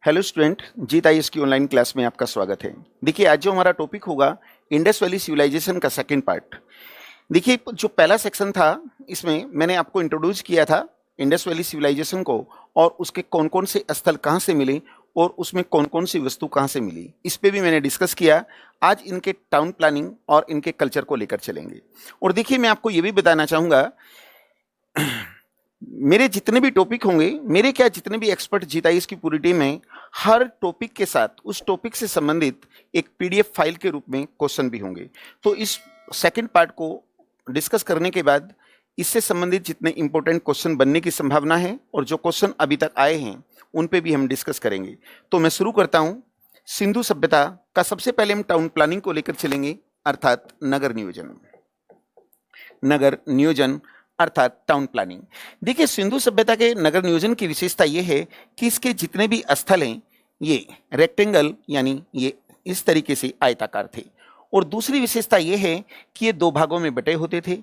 Hello student, जीत IAS की online class में आपका स्वागत है। देखिए, आज जो हमारा टॉपिक होगा इंडस वैली सिविलाइजेशन का सेकंड पार्ट। देखिए, जो पहला सेक्शन था इसमें मैंने आपको इंट्रोड्यूस किया था इंडस वैली सिविलाइजेशन को और उसके कौन कौन से स्थल कहाँ से मिले और उसमें कौन कौन सी वस्तु कहाँ से मिली, इस पे भी मैंने डिस्कस किया। आज इनके टाउन प्लानिंग और इनके कल्चर को लेकर चलेंगे। और देखिए, मैं आपको ये भी बताना चाहूँगा, मेरे जितने भी टॉपिक होंगे, जितने भी एक्सपर्ट जीता इसकी पूरी टीम है, हर टॉपिक के साथ उस टॉपिक से संबंधित एक पीडीएफ फाइल के रूप में क्वेश्चन भी होंगे। तो इस सेकंड पार्ट को डिस्कस करने के बाद इससे संबंधित जितने इंपॉर्टेंट क्वेश्चन बनने की संभावना है और जो क्वेश्चन अभी तक आए हैं उन पे भी हम डिस्कस करेंगे। तो मैं शुरू करता हूं। सिंधु सभ्यता का सबसे पहले हम टाउन प्लानिंग को लेकर चलेंगे, अर्थात नगर नियोजन अर्थात टाउन प्लानिंग। देखिए, सिंधु सभ्यता के नगर नियोजन की विशेषता यह है कि इसके जितने भी स्थल हैं ये रेक्टेंगल यानी ये इस तरीके से आयताकार थे। और दूसरी विशेषता यह है कि ये दो भागों में बटे होते थे।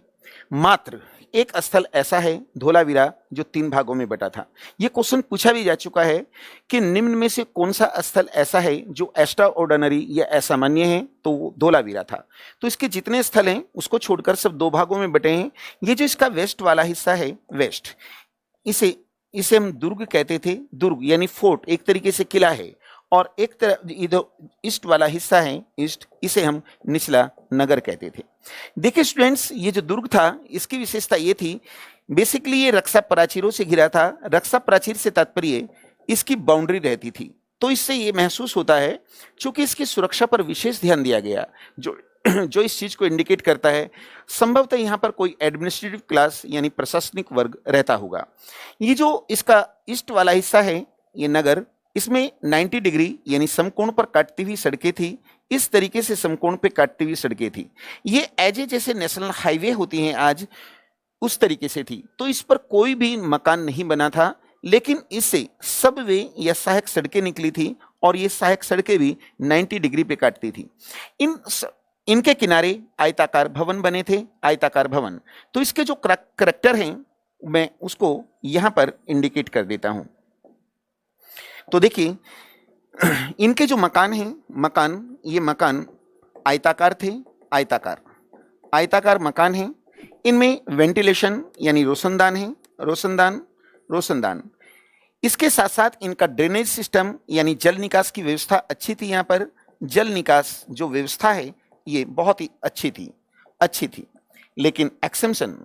मात्र एक स्थल ऐसा है धोलावीरा जो 3 भागों में बटा था। यह क्वेश्चन पूछा भी जा चुका है कि निम्न में से कौन सा स्थल ऐसा है जो एक्स्ट्रा ऑर्डिनरी या असामान्य है, तो वो धोलावीरा था। तो इसके जितने स्थल हैं उसको छोड़कर सब 2 भागों में बटे हैं। ये जो इसका वेस्ट वाला हिस्सा है, वेस्ट, इसे हम दुर्ग कहते थे। दुर्ग यानी फोर्ट, एक तरीके से किला है। और एक तरफ इधर ईस्ट वाला हिस्सा है, ईस्ट, इसे हम निचला नगर कहते थे। देखिए स्टूडेंट्स, ये जो दुर्ग था इसकी विशेषता ये थी, बेसिकली ये रक्षा प्राचीरों से घिरा था। रक्षा प्राचीर से तात्पर्य इसकी बाउंड्री रहती थी। तो इससे ये महसूस होता है चूंकि इसकी सुरक्षा पर विशेष ध्यान दिया गया, जो इस चीज को इंडिकेट करता है संभवतः यहाँ पर कोई एडमिनिस्ट्रेटिव क्लास यानी प्रशासनिक वर्ग रहता होगा। ये जो इसका ईस्ट वाला हिस्सा है, ये नगर, इसमें 90 डिग्री यानी समकोण पर काटती हुई सड़कें थी। इस तरीके से समकोण पे काटती हुई सड़कें थी। ये एजे जैसे नेशनल हाईवे होती हैं आज, उस तरीके से थी। तो इस पर कोई भी मकान नहीं बना था, लेकिन इससे सबवे या सहायक सड़कें निकली थी और ये सहायक सड़कें भी 90 डिग्री पे काटती थी। इनके किनारे आयताकार भवन बने थे, आयताकार भवन। तो इसके जो करैक्टर हैं मैं उसको यहां पर इंडिकेट कर देता हूं। तो देखिए, इनके जो मकान हैं, ये मकान आयताकार थे, आयताकार मकान हैं। इनमें वेंटिलेशन यानी रोशनदान है, रोशनदान। इसके साथ साथ इनका ड्रेनेज सिस्टम यानी जल निकास की व्यवस्था अच्छी थी। यहाँ पर जल निकास जो व्यवस्था है ये बहुत ही अच्छी थी। लेकिन एक्सेप्शन,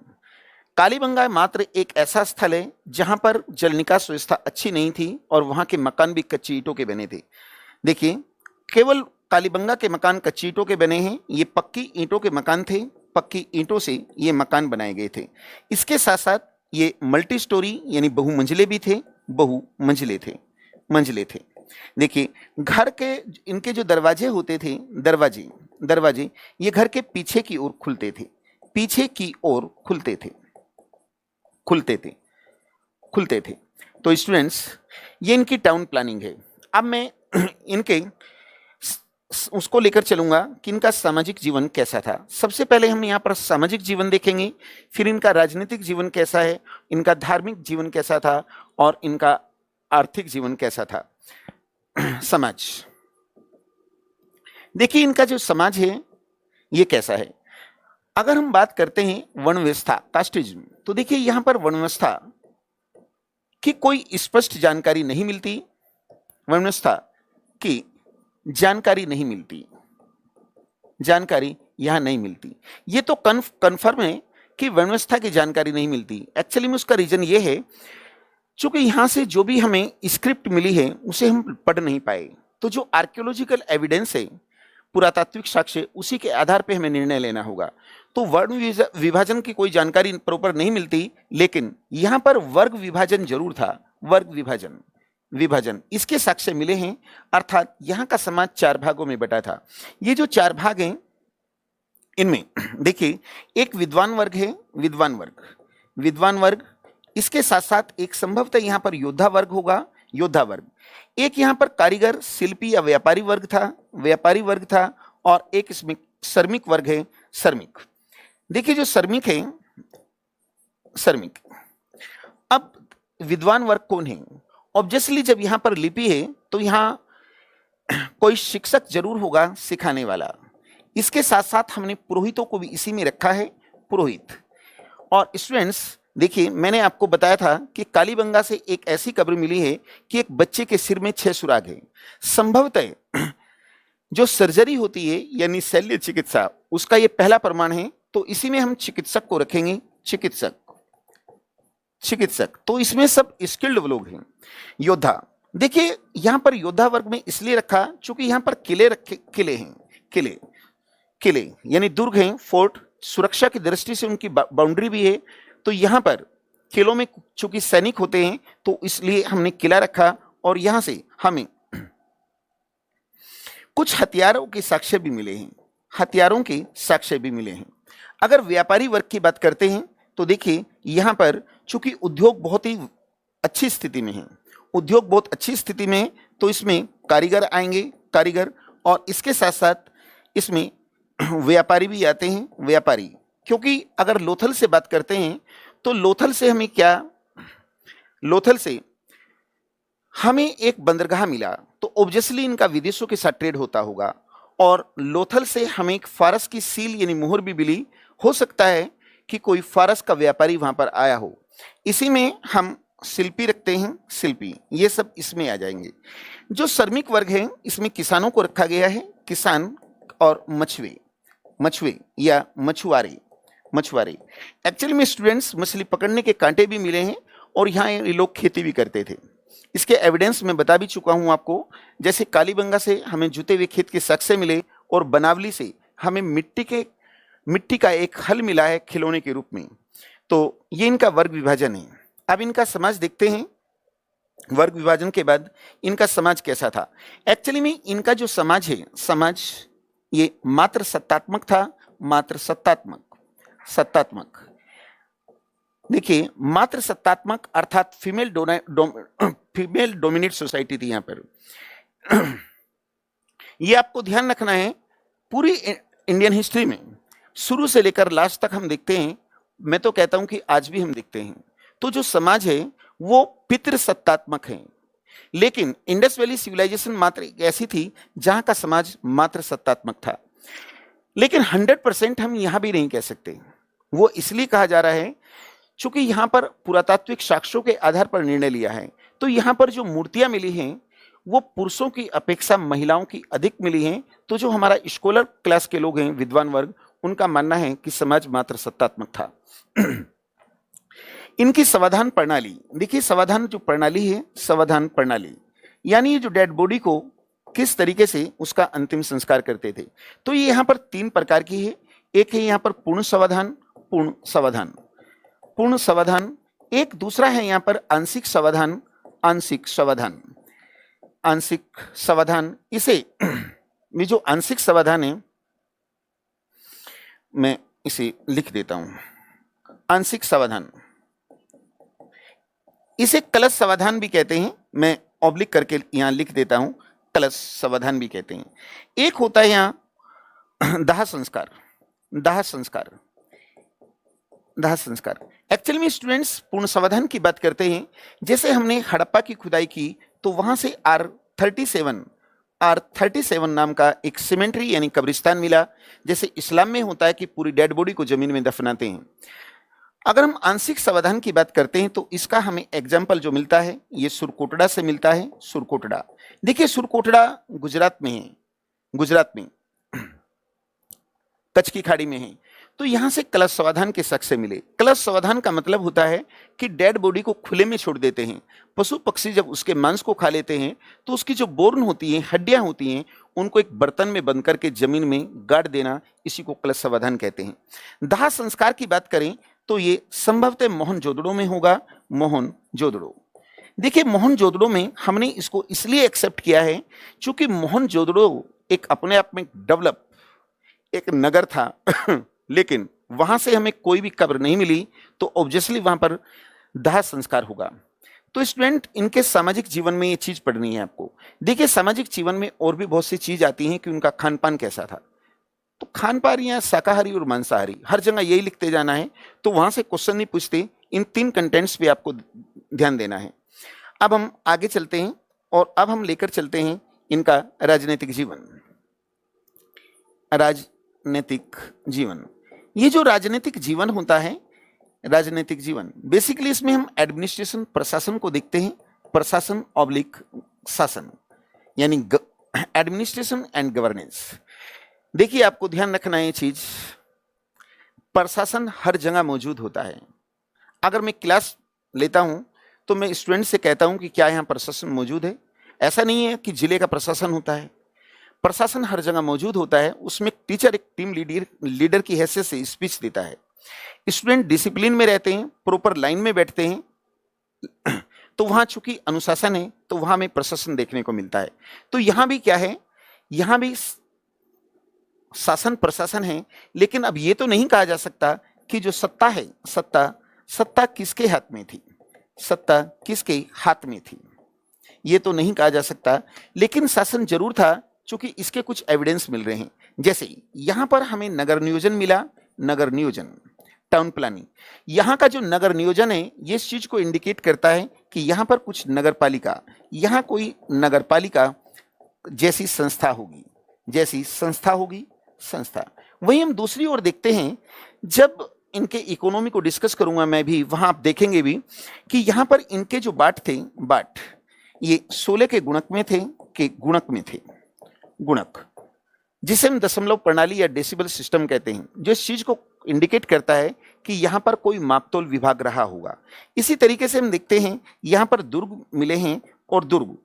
कालीबंगा मात्र एक ऐसा स्थल है जहां पर जल निकास व्यवस्था अच्छी नहीं थी और वहां के मकान भी कच्ची ईंटों के बने थे। देखिए, केवल कालीबंगा के मकान कच्ची ईंटों के बने हैं। ये पक्की ईंटों के मकान थे, पक्की ईंटों से ये मकान बनाए गए थे। इसके साथ साथ ये मल्टी स्टोरी यानी बहुमंजिले भी थे, मंजिले थे। देखिए, घर के इनके जो दरवाजे होते थे, दरवाजे ये घर के पीछे की ओर खुलते थे। तो स्टूडेंट्स, ये इनकी टाउन प्लानिंग है। अब मैं इनके उसको लेकर चलूंगा कि इनका सामाजिक जीवन कैसा था। सबसे पहले हम यहाँ पर सामाजिक जीवन देखेंगे, फिर इनका राजनीतिक जीवन कैसा है, इनका धार्मिक जीवन कैसा था और इनका आर्थिक जीवन कैसा था। समाज, देखिए इनका जो समाज है ये कैसा है। अगर हम बात करते हैं वर्ण व्यवस्था, कास्टिज्म, तो देखिए यहां पर वर्ण व्यवस्था की कोई स्पष्ट जानकारी नहीं मिलती। वर्ण व्यवस्था की जानकारी यहां नहीं मिलती। ये तो कन्फर्म है कि वर्ण व्यवस्था की जानकारी नहीं मिलती। एक्चुअली में उसका रीजन ये है चूंकि यहां से जो भी हमें स्क्रिप्ट मिली है उसे हम पढ़ नहीं पाए। तो जो आर्कियोलॉजिकल एविडेंस है, पुरातात्विक साक्ष्य, उसी के आधार पर हमें निर्णय लेना होगा। तो वर्ण विभाजन की कोई जानकारी प्रॉपर नहीं मिलती, लेकिन यहां पर वर्ग विभाजन जरूर था। वर्ग विभाजन इसके साक्ष्य मिले हैं। अर्थात यहां का समाज 4 भागों में बटा था। ये जो 4 भाग हैं, इनमें देखिए एक विद्वान वर्ग है, विद्वान वर्ग। इसके साथ साथ एक संभवतः यहां पर योद्धा वर्ग होगा, योद्धा वर्ग। एक यहां पर कारीगर, शिल्पी या व्यापारी वर्ग था और एक इसमें श्रमिक वर्ग है, श्रमिक। देखिए जो श्रमिक है, अब विद्वान वर्ग कौन है? ऑब्वियसली जब यहां पर लिपि है तो यहाँ कोई शिक्षक जरूर होगा सिखाने वाला। इसके साथ साथ हमने पुरोहितों को भी इसी में रखा है, पुरोहित। और स्टूडेंट्स देखिए, मैंने आपको बताया था कि कालीबंगा से एक ऐसी कब्र मिली है कि एक बच्चे के सिर में 6 सुराग है। संभवतः जो सर्जरी होती है यानी शल्य चिकित्सा, उसका ये पहला प्रमाण है। तो इसी में हम चिकित्सक को रखेंगे, चिकित्सक। तो इसमें सब स्किल्ड लोग हैं। योद्धा, देखिए यहां पर योद्धा वर्ग में इसलिए रखा क्योंकि यहां पर किले हैं, किले यानी दुर्ग हैं, फोर्ट। सुरक्षा की दृष्टि से उनकी बाउंड्री भी है। तो यहां पर किलों में चूंकि सैनिक होते हैं तो इसलिए हमने किला रखा। और यहां से हमें कुछ हथियारों के साक्ष्य भी मिले हैं, अगर व्यापारी वर्ग की बात करते हैं तो देखिए यहां पर चूंकि उद्योग बहुत अच्छी स्थिति में है, तो इसमें कारीगर आएंगे, कारीगर। और इसके साथ साथ इसमें व्यापारी भी आते हैं, व्यापारी। क्योंकि अगर लोथल से बात करते हैं तो लोथल से हमें एक बंदरगाह मिला, तो ऑब्वियसली इनका विदेशों के साथ ट्रेड होता होगा। और लोथल से हमें एक फारस की सील यानी मुहर भी मिली। हो सकता है कि कोई फारस का व्यापारी वहां पर आया हो। इसी में हम शिल्पी रखते हैं, शिल्पी। ये सब इसमें आ जाएंगे। जो श्रमिक वर्ग है इसमें किसानों को रखा गया है, किसान और मछुए या मछुआरे। एक्चुअली में स्टूडेंट्स मछली पकड़ने के कांटे भी मिले हैं और यहाँ ये लोग खेती भी करते थे। इसके एविडेंस मैं बता भी चुका हूं आपको। जैसे कालीबंगा से हमें जुते हुए खेत के साक्ष्य मिले और बनावली से हमें मिट्टी का एक हल मिला है खिलौने के रूप में। तो ये इनका वर्ग विभाजन है। अब इनका समाज देखते हैं। वर्ग विभाजन के बाद इनका समाज कैसा था। एक्चुअली में इनका जो समाज है, ये मात्र सत्तात्मक था, मात्र सत्तात्मक। देखिए मात्र सत्तात्मक अर्थात फीमेल डोमिनेट सोसाइटी थी यहां पर। ये आपको ध्यान रखना है। पूरी इंडियन हिस्ट्री में शुरू से लेकर लास्ट तक हम देखते हैं, मैं तो कहता हूं कि आज भी हम देखते हैं, तो जो समाज है वो पितृसत्तात्मक है। लेकिन इंडस वैली सिविलाइजेशन मात्र एक ऐसी थी जहां का समाज मात्र सत्तात्मक था। लेकिन 100% हम यहां भी नहीं कह सकते। वो इसलिए कहा जा रहा है चूंकि यहां पर पुरातात्विक साक्ष्यों के आधार पर निर्णय लिया है। तो यहां पर जो मूर्तियां मिली हैं वो पुरुषों की अपेक्षा महिलाओं की अधिक मिली हैं। तो जो हमारा स्कॉलर क्लास के लोग हैं, विद्वान वर्ग, उनका मानना है कि समाज मात्र सत्तात्मक था। इनकी समाधान प्रणाली देखिए, समाधान जो प्रणाली है, समाधान प्रणाली यानी जो डेड बॉडी को किस तरीके से उसका अंतिम संस्कार करते थे। तो ये यहाँ पर 3 प्रकार की है। एक है यहाँ पर पूर्ण समाधान, एक दूसरा है यहाँ पर आंशिक समाधान। इसे ये जो आंशिक समाधान है मैं इसे लिख देता हूं, आंशिक समाधान। इसे कलश समाधान भी कहते हैं, मैं ऑब्लिक करके यहां लिख देता हूं, कलश समाधान भी कहते हैं। एक होता है यहां दाह संस्कार। एक्चुअली में स्टूडेंट्स पूर्ण समाधान की बात करते हैं। जैसे हमने हड़प्पा की खुदाई की तो वहां से R37 नाम का एक सिमेंट्री यानी कब्रिस्तान मिला। जैसे इस्लाम में होता है कि पूरी डेड बॉडी को जमीन में दफनाते हैं। अगर हम आंशिक समाधान की बात करते हैं तो इसका हमें एग्जाम्पल जो मिलता है ये सुरकोटड़ा से मिलता है। सुरकोटड़ा देखिए, सुरकोटड़ा गुजरात में कच्छ की खाड़ी में है। तो यहां से कलश समाधान के साक्ष्य मिले। कलश समाधान का मतलब होता है कि डेड बॉडी को खुले में छोड़ देते हैं। पशु पक्षी जब उसके मांस को खा लेते हैं तो उसकी जो बोर्न होती है, हड्डियां होती हैं, उनको एक बर्तन में बंद करके जमीन में गाड़ देना, इसी को कलश समाधान कहते हैं। दाह संस्कार की बात करें तो ये संभवतः मोहनजोदड़ो में होगा। मोहनजोदड़ो देखिए, मोहनजोदड़ो में हमने इसको इसलिए एक्सेप्ट किया है क्योंकि मोहनजोदड़ो एक अपने आप में डेवलप एक नगर था। लेकिन वहां से हमें कोई भी कब्र नहीं मिली, तो ऑब्वियसली वहां पर दाह संस्कार होगा। तो स्टूडेंट, इनके सामाजिक जीवन में ये चीज पढ़नी है आपको। देखिए, सामाजिक जीवन में और भी बहुत सी चीज आती हैं कि उनका खान पान कैसा था। तो खान पान यहाँ शाकाहारी और मांसाहारी, हर जगह यही लिखते जाना है। तो वहां से क्वेश्चन नहीं पूछते। इन 3 कंटेंट्स पे आपको ध्यान देना है। अब हम आगे चलते हैं। और अब हम लेकर चलते हैं इनका राजनीतिक जीवन। राजनीतिक जीवन, ये जो राजनीतिक जीवन होता है, राजनीतिक जीवन बेसिकली इसमें हम एडमिनिस्ट्रेशन, प्रशासन को देखते हैं। प्रशासन ऑब्लिक शासन, यानी एडमिनिस्ट्रेशन एंड गवर्नेंस। देखिए, आपको ध्यान रखना है ये चीज, प्रशासन हर जगह मौजूद होता है। अगर मैं क्लास लेता हूं तो मैं स्टूडेंट से कहता हूं कि क्या यहाँ प्रशासन मौजूद है। ऐसा नहीं है कि जिले का प्रशासन होता है, प्रशासन हर जगह मौजूद होता है। उसमें टीचर एक टीम लीडर की हैसियत से स्पीच देता है। स्टूडेंट डिसिप्लिन में रहते हैं, प्रॉपर लाइन में बैठते हैं, तो वहां चूंकि अनुशासन है तो वहां में प्रशासन देखने को मिलता है। तो यहां भी क्या है, यहां भी शासन प्रशासन है। लेकिन अब ये तो नहीं कहा जा सकता कि जो सत्ता है, सत्ता किसके हाथ में थी, सत्ता किसके हाथ में थी, ये तो नहीं कहा जा सकता। लेकिन शासन जरूर था, चूंकि इसके कुछ एविडेंस मिल रहे हैं। जैसे यहां पर हमें नगर नियोजन मिला, नगर नियोजन, टाउन प्लानिंग। यहां का जो नगर नियोजन है ये इस चीज को इंडिकेट करता है कि यहां पर कुछ नगर पालिका, यहां कोई नगर पालिका जैसी संस्था होगी, जैसी संस्था होगी, संस्था। वहीं हम दूसरी ओर देखते हैं, जब इनके इकोनॉमी को डिस्कस करूंगा मैं भी, वहां आप देखेंगे भी कि यहां पर इनके जो बाट थे, बाट ये 16 के गुणक में थे, के गुणक में थे, गुणक जिसे हम दशमलव प्रणाली या डेसिबल सिस्टम कहते हैं, जो इस चीज को इंडिकेट करता है कि यहां पर कोई मापतोल विभाग रहा होगा। इसी तरीके से हम देखते हैं यहां पर दुर्ग मिले हैं, और दुर्ग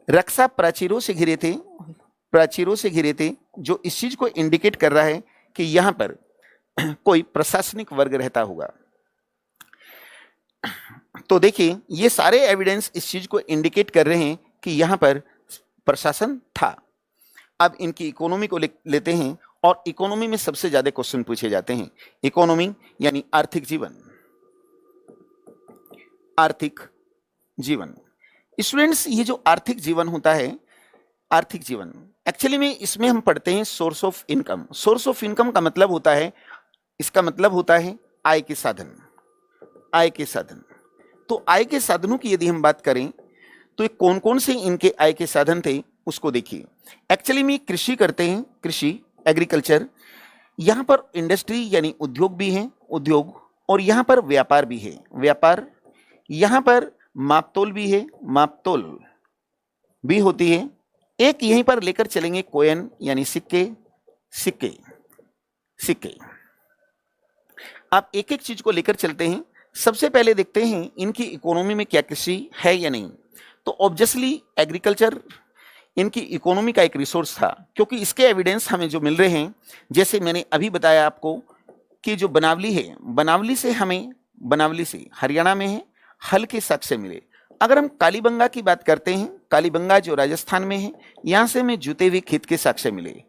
रक्षा प्राचीरों से घिरे थे, प्राचीरों से घिरे थे, जो इस चीज को इंडिकेट कर रहा है कि यहां पर कोई प्रशासनिक वर्ग रहता होगा। तो देखिए, ये सारे एविडेंस इस चीज को इंडिकेट कर रहे हैं कि यहां पर प्रशासन था। अब इनकी इकोनॉमी को लेते हैं, और इकोनॉमी में सबसे ज्यादा क्वेश्चन पूछे जाते हैं। इकोनॉमी यानी आर्थिक जीवन, आर्थिक जीवन। स्टूडेंट्स, ये जो आर्थिक जीवन होता है, आर्थिक जीवन एक्चुअली में इसमें हम पढ़ते हैं source of income. Source of income का मतलब होता है, इसका मतलब होता है आय के साधन, आय के साधन। तो आय के साधनों की यदि हम बात करें तो कौन कौन से इनके आय के साधन थे उसको देखिए। एक्चुअली में कृषि करते हैं, कृषि, एग्रीकल्चर। यहां पर इंडस्ट्री यानी उद्योग भी है, उद्योग, और यहां पर व्यापार भी है, व्यापार। यहां पर मापतोल भी है, मापतोल भी होती है। एक यहीं पर लेकर चलेंगे कोयन यानी सिक्के, सिक्के, सिक्के। आप एक एक चीज को लेकर चलते हैं। सबसे पहले देखते हैं इनकी इकोनॉमी में क्या कृषि है या नहीं। तो ऑब्वियसली एग्रीकल्चर इनकी इकोनॉमी का एक रिसोर्स था, क्योंकि इसके एविडेंस हमें जो मिल रहे हैं, जैसे मैंने अभी बताया आपको कि जो बनावली है, बनावली से हमें, बनावली से हरियाणा में है, हल के साक्ष्य मिले। अगर हम कालीबंगा की बात करते हैं, कालीबंगा जो राजस्थान में है, यहां से हमें जुते हुए खेत के साक्ष्य मिले।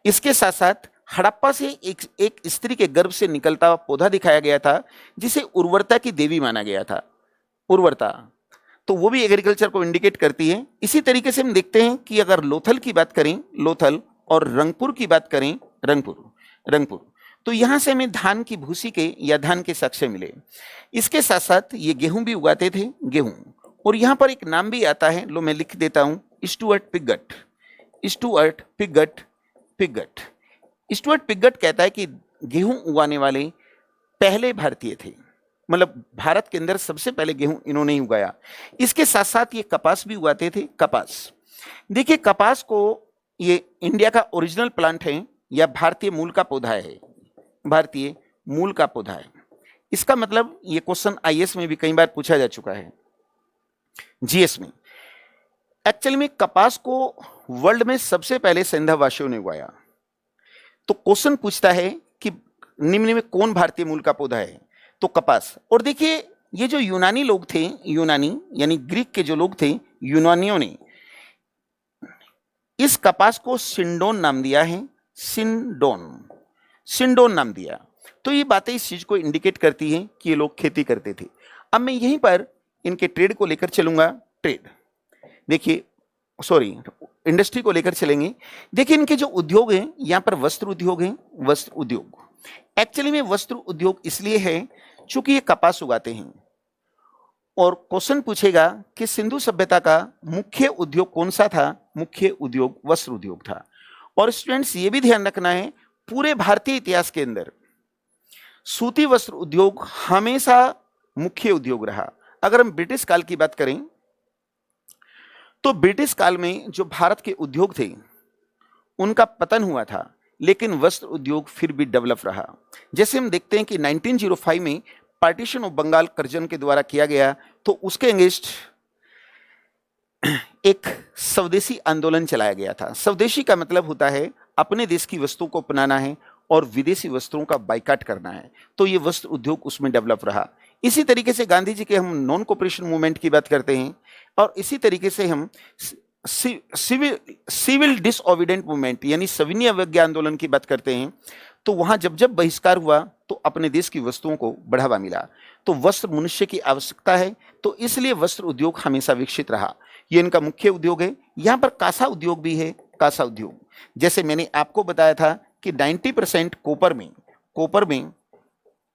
इसके साथ साथ हड़प्पा से एक स्त्री के गर्भ से निकलता हुआ पौधा दिखाया गया था, जिसे उर्वरता की देवी माना गया था, उर्वरता। तो वो भी एग्रीकल्चर को इंडिकेट करती है। इसी तरीके से हम देखते हैं कि अगर लोथल की बात करें, लोथल, और रंगपुर की बात करें, रंगपुर, रंगपुर, तो यहां से हमें धान की भूसी के या धान के साक्ष्य मिले। इसके साथ साथ ये गेहूं भी उगाते थे, गेहूं। और यहां पर एक नाम भी आता है, लो मैं लिख देता हूं, Stuart Piggott, Stuart Piggott, Piggott. Stuart Piggott कहता है कि गेहूं उगाने वाले पहले भारतीय थे, मतलब भारत के अंदर सबसे पहले गेहूं इन्होंने ही उगाया। इसके साथ साथ ये कपास भी उगाते थे, कपास। देखिए, कपास को ये इंडिया का ओरिजिनल प्लांट है या भारतीय मूल का पौधा है, भारतीय मूल का पौधा है। इसका मतलब, ये क्वेश्चन आईएएस में भी कई बार पूछा जा चुका है, जीएस में। एक्चुअली में कपास को वर्ल्ड में सबसे पहले सिंधवासियों ने उगाया। तो क्वेश्चन पूछता है कि निम्न में कौन भारतीय मूल का पौधा है, तो कपास। और देखिए, ये जो यूनानी लोग थे, यूनानी यानी ग्रीक के जो लोग थे, यूनानियों ने इस कपास को सिंडोन नाम दिया है, सिंडोन, सिंडोन नाम दिया। तो ये बातें इस चीज को इंडिकेट करती हैं कि ये लोग खेती करते थे। अब मैं यहीं पर इनके ट्रेड को लेकर चलूंगा, ट्रेड। देखिए, सॉरी, इंडस्ट्री को लेकर चलेंगे। देखिए, इनके जो उद्योग हैं, यहां पर वस्त्र उद्योग हैं, वस्त्र उद्योग। एक्चुअली में वस्त्र उद्योग इसलिए है चूंकि ये कपास उगाते हैं, और क्वेश्चन पूछेगा कि सिंधु सभ्यता का मुख्य उद्योग कौन सा था? मुख्य उद्योग वस्त्र उद्योग था। और स्टूडेंट्स ये भी ध्यान रखना है, पूरे भारतीय इतिहास के अंदर सूती वस्त्र उद्योग हमेशा मुख्य उद्योग रहा। अगर हम ब्रिटिश काल की बात करें तो ब्रिटिश काल में जो भारत के उद्योग थे उनका पतन हुआ था, लेकिन वस्त्र उद्योग फिर भी डेवलप रहा। जैसे हम देखते हैं कि 1905 में पार्टीशन ऑफ बंगाल कर्जन के द्वारा किया गया, तो उसके अगेंस्ट एक स्वदेशी आंदोलन चलाया गया था। स्वदेशी का मतलब होता है अपने देश की वस्तुओं को अपनाना है और विदेशी वस्त्रों का बाइकाट करना है। तो ये वस्त्र उद्योग उसमें डेवलप रहा। इसी तरीके से गांधी जी के हम नॉन कोऑपरेशन मूवमेंट की बात करते हैं, और इसी तरीके से हम सिविल डिसओबीडेंट मूवमेंट यानी सविनय अवज्ञा आंदोलन की बात करते हैं। तो वहां जब जब बहिष्कार हुआ तो अपने देश की वस्तुओं को बढ़ावा मिला। तो वस्त्र मनुष्य की आवश्यकता है, तो इसलिए वस्त्र उद्योग हमेशा विकसित रहा। ये इनका मुख्य उद्योग है। यहाँ पर कांसा उद्योग भी है। कांसा उद्योग, जैसे मैंने आपको बताया था कि 90% कोपर में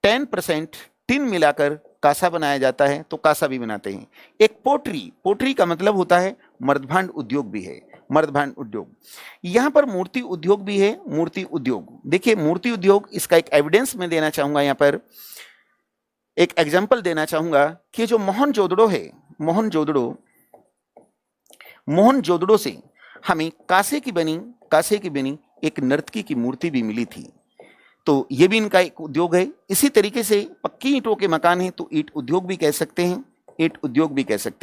10% टिन मिलाकर कांसा बनाया जाता है, तो कांसा भी बनाते हैं। एक पोट्री का मतलब होता है मर्दभांड उद्योग भी है, मर्दभांड उद्योग। यहाँ पर मूर्ति उद्योग भी है, मूर्ति उद्योग। देखिए मूर्ति उद्योग, इसका एक एविडेंस मैं देना चाहूंगा, यहाँ पर एक एग्जाम्पल देना चाहूंगा कि जो मोहनजोदड़ो है, मोहनजोदड़ो से हमें कांसे की बनी एक नर्तकी की मूर्ति भी मिली थी। तो ये भी इनका एक उद्योग है। इसी तरीके से पक्की ईंटों के मकान हैं तो ईंट उद्योग भी कह सकते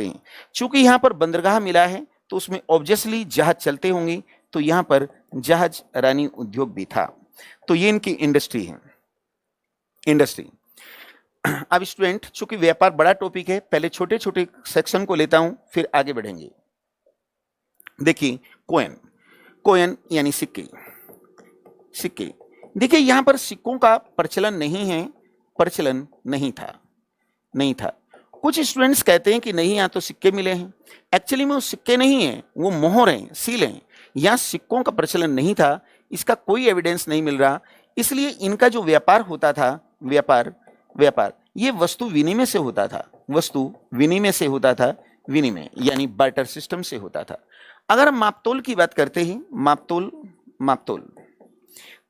हैं, चूंकि यहाँ पर बंदरगाह मिला है तो उसमें ऑब्वियसली जहाज चलते होंगे, तो यहाँ पर जहाज रानी उद्योग भी था। तो ये इनकी इंडस्ट्री है। अब स्टूडेंट, चूंकि व्यापार बड़ा टॉपिक है, पहले छोटे छोटे सेक्शन को लेता हूं, फिर आगे बढ़ेंगे। देखिए कोयन यानी सिक्के। देखिए यहां पर सिक्कों का प्रचलन नहीं था। कुछ स्टूडेंट्स कहते हैं कि नहीं, यहाँ तो सिक्के मिले हैं। एक्चुअली में वो सिक्के नहीं है, वो मोहर हैं, सील हैं। यहाँ सिक्कों का प्रचलन नहीं था, इसका कोई एविडेंस नहीं मिल रहा। इसलिए इनका जो व्यापार होता था, व्यापार ये वस्तु विनिमय से होता था, विनिमय यानी बार्टर सिस्टम से होता था। अगर हम मापतोल की बात करते हैं, मापतोल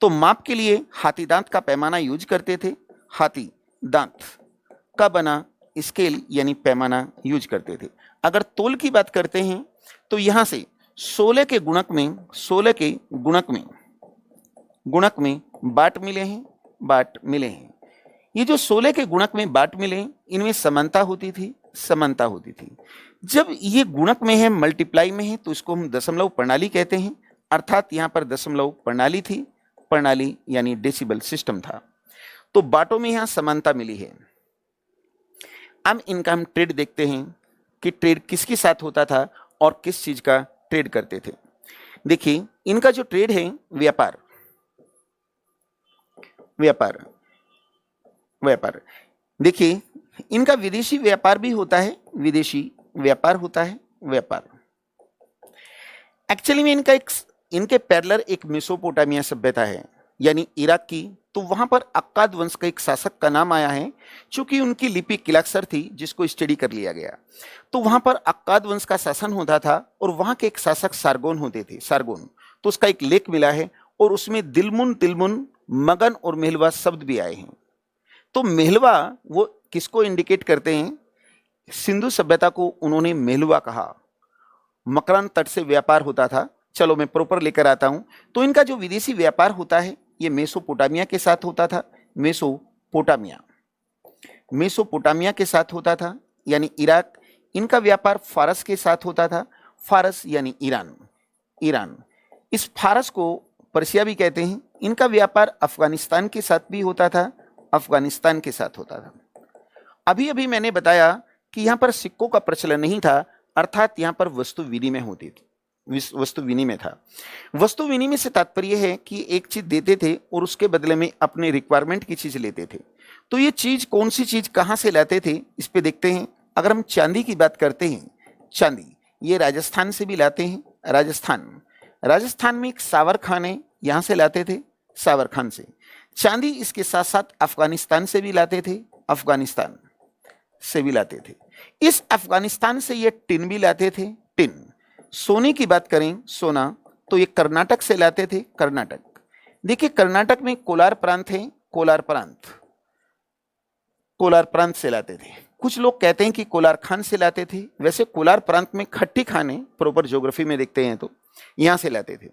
तो माप के लिए हाथी दांत का पैमाना यूज करते थे। हाथी दांत का बना स्केल यानी पैमाना यूज करते थे। अगर तोल की बात करते हैं तो यहां से 16 के गुणक में बाट मिले हैं। ये जो 16 के गुणक में बाट मिले, इनमें समानता होती थी। जब ये गुणक में है, मल्टीप्लाई में है, तो इसको हम दशमलव प्रणाली कहते हैं। अर्थात यहाँ पर दशमलव प्रणाली थी। प्रणाली यानी डेसिबल सिस्टम था। तो बाटों में यहाँ समानता मिली है। अब इनका हम ट्रेड देखते हैं कि ट्रेड किसके साथ होता था और किस चीज का ट्रेड करते थे। देखिए इनका जो ट्रेड है, व्यापार। देखिए इनका विदेशी व्यापार भी होता है, व्यापार। एक्चुअली में इनके पैरेलल एक मेसोपोटामिया सभ्यता है, यानी इराक की। तो वहां पर अक्काद वंश का एक शासक का नाम आया है, चूंकि उनकी लिपि किलाक्सर थी, जिसको स्टडी कर लिया गया। तो वहां पर अक्काद वंश का शासन होता था और वहां के एक शासक सारगोन होते थे, तो उसका एक लेख मिला है और उसमें तिलमुन, मगन और मेहलवा शब्द भी आए हैं। तो मेहलवा वो किसको इंडिकेट करते हैं? सिंधु सभ्यता को उन्होंने मेहलवा कहा। मकरान तट से व्यापार होता था। चलो मैं प्रॉपर लेकर आता हूं। तो इनका जो विदेशी व्यापार होता है, ये मेसोपोटामिया के साथ होता था। मेसोपोटामिया के साथ होता था, यानी इराक। इनका व्यापार फारस के साथ होता था। फारस यानी ईरान। इस फारस को पर्शिया भी कहते हैं। इनका व्यापार अफगानिस्तान के साथ भी होता था, अभी मैंने बताया कि यहाँ पर सिक्कों का प्रचलन नहीं था, अर्थात यहाँ पर वस्तु विनिमय था। वस्तु विनिमय से तात्पर्य है कि एक चीज देते थे और उसके बदले में अपने रिक्वायरमेंट की चीज लेते थे। तो ये चीज, कौन सी चीज कहां से लाते थे, इस पे देखते हैं। अगर हम चांदी की बात करते हैं, चांदी ये राजस्थान से भी लाते हैं। राजस्थान में एक सावर खान है, यहां से लाते थे, सावर खान से। चांदी इसके साथ साथ अफगानिस्तान से भी लाते थे। इस अफगानिस्तान से ये टिन भी लाते थे, टिन। सोने की बात करें, सोना, तो ये कर्नाटक से लाते थे, कर्नाटक। देखिए कर्नाटक में कोलार प्रांत है, कोलार प्रांत, कोलार प्रांत से लाते थे। कुछ लोग कहते हैं कि कोलार खान से लाते थे, वैसे कोलार प्रांत में खट्टी खान है, प्रॉपर ज्योग्राफी में देखते हैं तो यहां से लाते थे।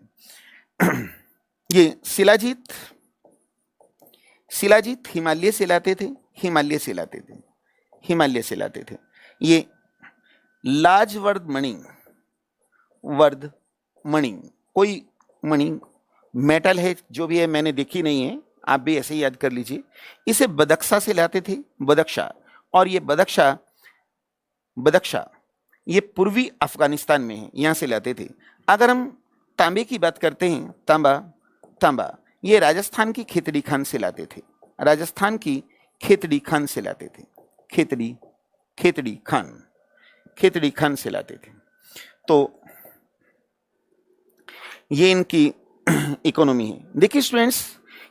ये शिलाजीत, शिलाजीत हिमालय से लाते थे, हिमालय से लाते थे, हिमालय से लाते थे। ये लाजवर्द मणि, वर्द मणि, कोई मणि मेटल है, जो भी है मैंने देखी नहीं है, आप भी ऐसे ही याद कर लीजिए। इसे बदख्शा से लाते थे, बदख्शा, और ये बदख्शा, बदख्शा ये पूर्वी अफगानिस्तान में है, यहां से लाते थे। अगर हम तांबे की बात करते हैं, तांबा, तांबा ये राजस्थान की खेतड़ी खान से लाते थे, राजस्थान की खेतड़ी खान से लाते थे, खेतड़ी, खेतड़ी खान, खेतड़ी खान से लाते थे। तो ये इनकी इकोनॉमी है। देखिए स्टूडेंट्स,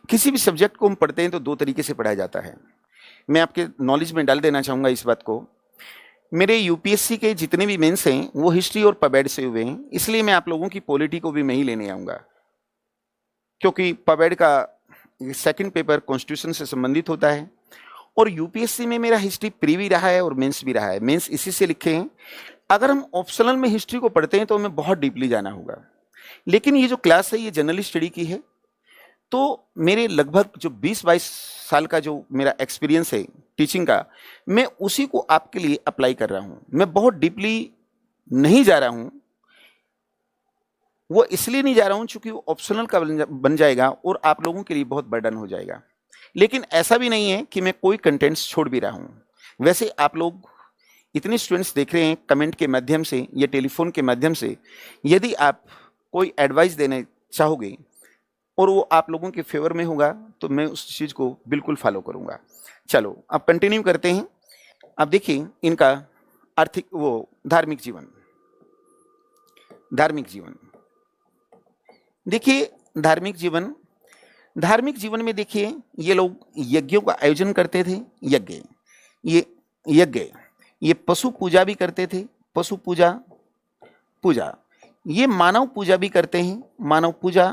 किसी भी सब्जेक्ट को हम पढ़ते हैं तो दो तरीके से पढ़ाया जाता है। मैं आपके नॉलेज में डाल देना चाहूंगा इस बात को। मेरे यूपीएससी के जितने भी मेंस हैं वो हिस्ट्री और पबेड से हुए हैं, इसलिए मैं आप लोगों की पॉलिटी को भी मैं ही लेने आऊंगा, क्योंकि पबेड का सेकंड पेपर कॉन्स्टिट्यूशन से संबंधित होता है, और यूपीएससी में मेरा हिस्ट्री प्री भी रहा है और मेंस भी रहा है, मेंस इसी से लिखे हैं। अगर हम ऑप्शनल में हिस्ट्री को पढ़ते हैं तो हमें बहुत डीपली जाना होगा, लेकिन ये जो क्लास है ये जनरल स्टडी की है, तो मेरे लगभग जो 20-22 साल का जो मेरा एक्सपीरियंस है टीचिंग का, मैं उसी को आपके लिए अप्लाई कर रहा हूं। मैं बहुत डीपली नहीं जा रहा हूं, वो इसलिए नहीं जा रहा हूं क्योंकि वो ऑप्शनल का बन जाएगा और आप लोगों के लिए बहुत बर्डन हो जाएगा। लेकिन ऐसा भी नहीं है कि मैं कोई कंटेंट्स छोड़ भी रहा हूं। वैसे आप लोग इतने स्टूडेंट्स देख रहे हैं कमेंट के माध्यम से या टेलीफोन के माध्यम से, यदि आप कोई एडवाइस देने चाहोगे और वो आप लोगों के फेवर में होगा तो मैं उस चीज को बिल्कुल फॉलो करूंगा। चलो अब कंटिन्यू करते हैं। अब देखिए इनका आर्थिक, वो धार्मिक जीवन, धार्मिक जीवन, देखिए धार्मिक जीवन, धार्मिक जीवन में देखिए ये लोग यज्ञों का आयोजन करते थे, यज्ञ, ये यज्ञ, ये पशु पूजा भी करते थे, पशु पूजा, पूजा, ये मानव पूजा भी करते हैं, मानव पूजा,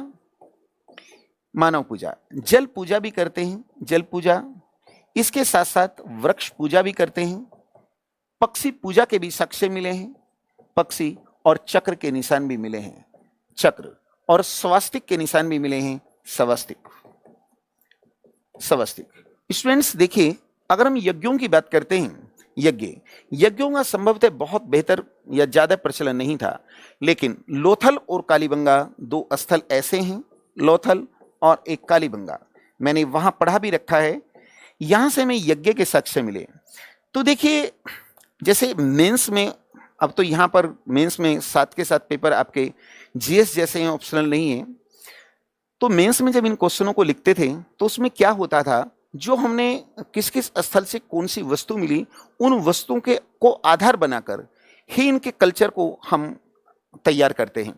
मानव पूजा, जल पूजा भी करते हैं, जल पूजा, इसके साथ साथ वृक्ष पूजा भी करते हैं, पक्षी पूजा के भी साक्ष्य मिले हैं, पक्षी, और चक्र के निशान भी मिले हैं, चक्र, और स्वास्तिक के निशान भी मिले हैं, स्वास्तिक, स्वास्तिक। स्टूडेंट्स देखिए अगर हम यज्ञों की बात करते हैं, यज्ञ, यज्ञों का संभवतः बहुत बेहतर या ज्यादा प्रचलन नहीं था, लेकिन लोथल और कालीबंगा दो स्थल ऐसे हैं, लोथल और एक कालीबंगा, मैंने वहां पढ़ा भी रखा है, यहां से हमें यज्ञ के साक्ष्य मिले। तो देखिए जैसे मेंस में, अब तो यहां पर मेंस में साथ के साथ पेपर आपके जीएस जैसे हैं, ऑप्शनल नहीं है, तो मेंस में जब इन क्वेश्चनों को लिखते थे तो उसमें क्या होता था, जो हमने किस किस स्थल से कौन सी वस्तु मिली, उन वस्तुओं के को आधार बनाकर ही इनके कल्चर को हम तैयार करते हैं।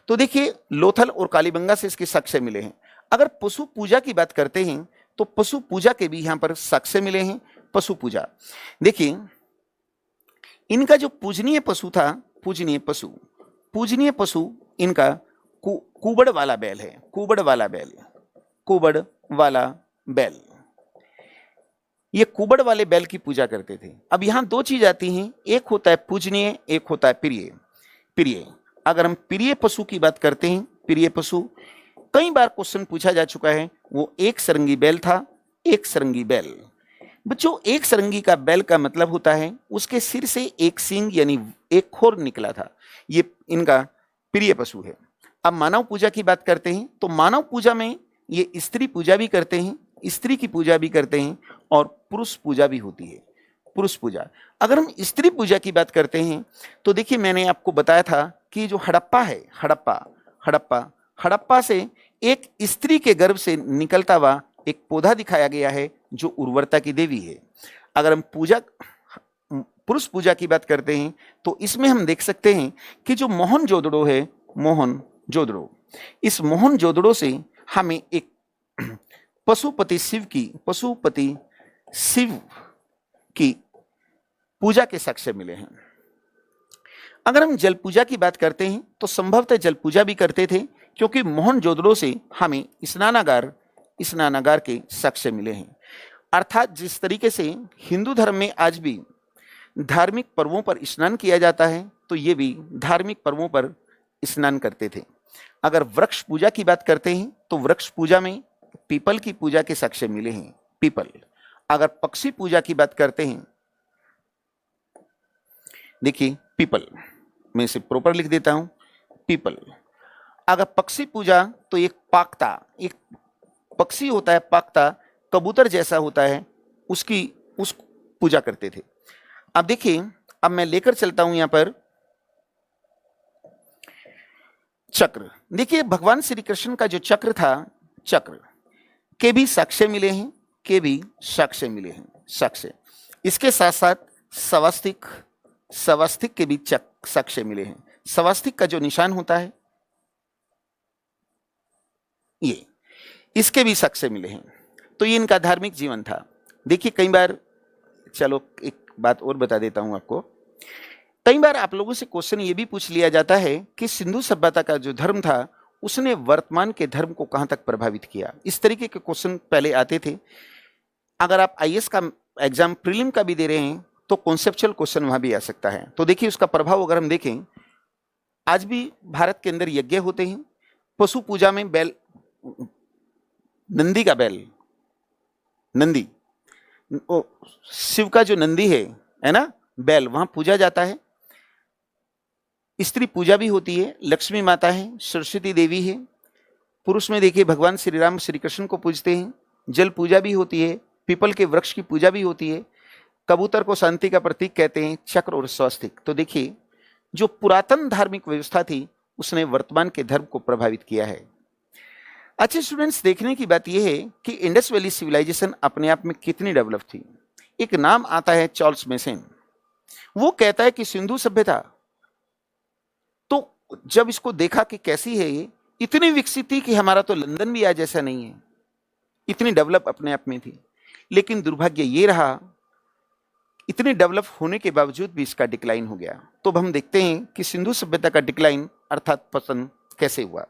तो देखिए लोथल और कालीबंगा से इसके साक्ष्य मिले हैं। अगर पशु पूजा की बात करते हैं तो पशु पूजा के भी यहां पर साक्ष्य मिले हैं, पशु पूजा। देखिए इनका जो पूजनीय पशु था, पूजनीय पशु, पूजनीय पशु इनका कुबड़ वाला बैल है, कुबड़ वाला बैल, कुबड़ वाला बैल, ये कुबड़ वाले बैल की पूजा करते थे। अब यहां दो चीज आती हैं, एक होता है पूजनीय, एक होता है प्रिय, प्रिय। अगर हम प्रिय पशु की बात करते हैं, प्रिय पशु, कई बार क्वेश्चन पूछा जा चुका है, वो एक सरंगी बैल था, एक सरंगी बैल। बच्चों एक सरंगी का बैल का मतलब होता है उसके सिर से एक सींग यानी एक खोर निकला था, ये इनका प्रिय पशु है। अब मानव पूजा की बात करते हैं तो मानव पूजा में ये स्त्री पूजा भी करते हैं, स्त्री की पूजा भी करते हैं, और पुरुष पूजा भी होती है, पुरुष पूजा। अगर हम स्त्री पूजा की बात करते हैं तो देखिए मैंने आपको बताया था कि जो हड़प्पा है, हड़प्पा, हड़प्पा, हड़प्पा से एक स्त्री के गर्भ से निकलता हुआ एक पौधा दिखाया गया है जो उर्वरता की देवी है। अगर हम पूजा, पुरुष पूजा की बात करते हैं तो इसमें हम देख सकते हैं कि जो मोहनजोदड़ो है, मोहनजोदड़ो, इस मोहनजोदड़ो से हमें एक पशुपति शिव की, पशुपति शिव की पूजा के साक्ष्य मिले हैं। अगर हम जल पूजा की बात करते हैं तो संभवतः जल पूजा भी करते थे, क्योंकि मोहनजोदड़ो से हमें स्नानागार के साक्ष्य मिले हैं। अर्थात जिस तरीके से हिंदू धर्म में आज भी धार्मिक पर्वों पर स्नान किया जाता है, तो ये भी धार्मिक पर्वों पर स्नान करते थे। अगर वृक्ष पूजा की बात करते हैं तो वृक्ष पूजा में पीपल की पूजा के साक्ष्य मिले हैं, पीपल। अगर पक्षी पूजा की बात करते हैं, देखिए पीपल, मैं इसे प्रॉपर लिख देता हूं, पीपल। अगर पक्षी पूजा तो एक पक्षी होता है, पाकता कबूतर जैसा होता है, उस पूजा करते थे। अब देखिए, अब मैं लेकर चलता हूं यहां पर चक्र। देखिए भगवान श्री कृष्ण का जो चक्र था, चक्र के भी साक्ष्य मिले हैं, साक्ष्य। इसके साथ साथ स्वस्तिक के भी साक्ष्य मिले हैं। स्वस्तिक का जो निशान होता है, ये इसके भी साक्ष्य मिले हैं। तो ये इनका धार्मिक जीवन था। देखिए कई बार, चलो एक बात और बता देता हूं आपको, कई बार आप लोगों से क्वेश्चन ये भी पूछ लिया जाता है कि सिंधु सभ्यता का जो धर्म था उसने वर्तमान के धर्म को कहां तक प्रभावित किया। इस तरीके के क्वेश्चन पहले आते थे। अगर आप आईएएस का एग्जाम प्रीलिम का भी दे रहे हैं तो कॉन्सेप्चुअल क्वेश्चन वहां भी आ सकता है। तो देखिए उसका प्रभाव अगर हम देखें, आज भी भारत के अंदर यज्ञ होते हैं। पशु पूजा में बैल, नंदी का बैल, नंदी, शिव का जो नंदी है ना, बैल, वहां पूजा जाता है। स्त्री पूजा भी होती है, लक्ष्मी माता है, सरस्वती देवी है। पुरुष में देखिए भगवान श्री राम श्री कृष्ण को पूजते हैं। जल पूजा भी होती है, पीपल के वृक्ष की पूजा भी होती है। कबूतर को शांति का प्रतीक कहते हैं, चक्र और स्वस्तिक। तो देखिए जो पुरातन धार्मिक व्यवस्था थी उसने वर्तमान के धर्म को प्रभावित किया है। अच्छे स्टूडेंट्स, देखने की बात यह है कि इंडस वैली सिविलाइजेशन अपने आप में कितनी डेवलप थी। एक नाम आता है चार्ल्स मैसन, वो कहता है कि सिंधु सभ्यता, तो जब इसको देखा कि कैसी है ये, इतनी विकसित थी कि हमारा तो लंदन भी आज जैसा नहीं है, इतनी डेवलप अपने आप में थी। लेकिन दुर्भाग्य ये रहा, इतने डेवलप होने के बावजूद भी इसका डिक्लाइन हो गया। तो अब हम देखते हैं कि सिंधु सभ्यता का डिक्लाइन अर्थात पतन कैसे हुआ।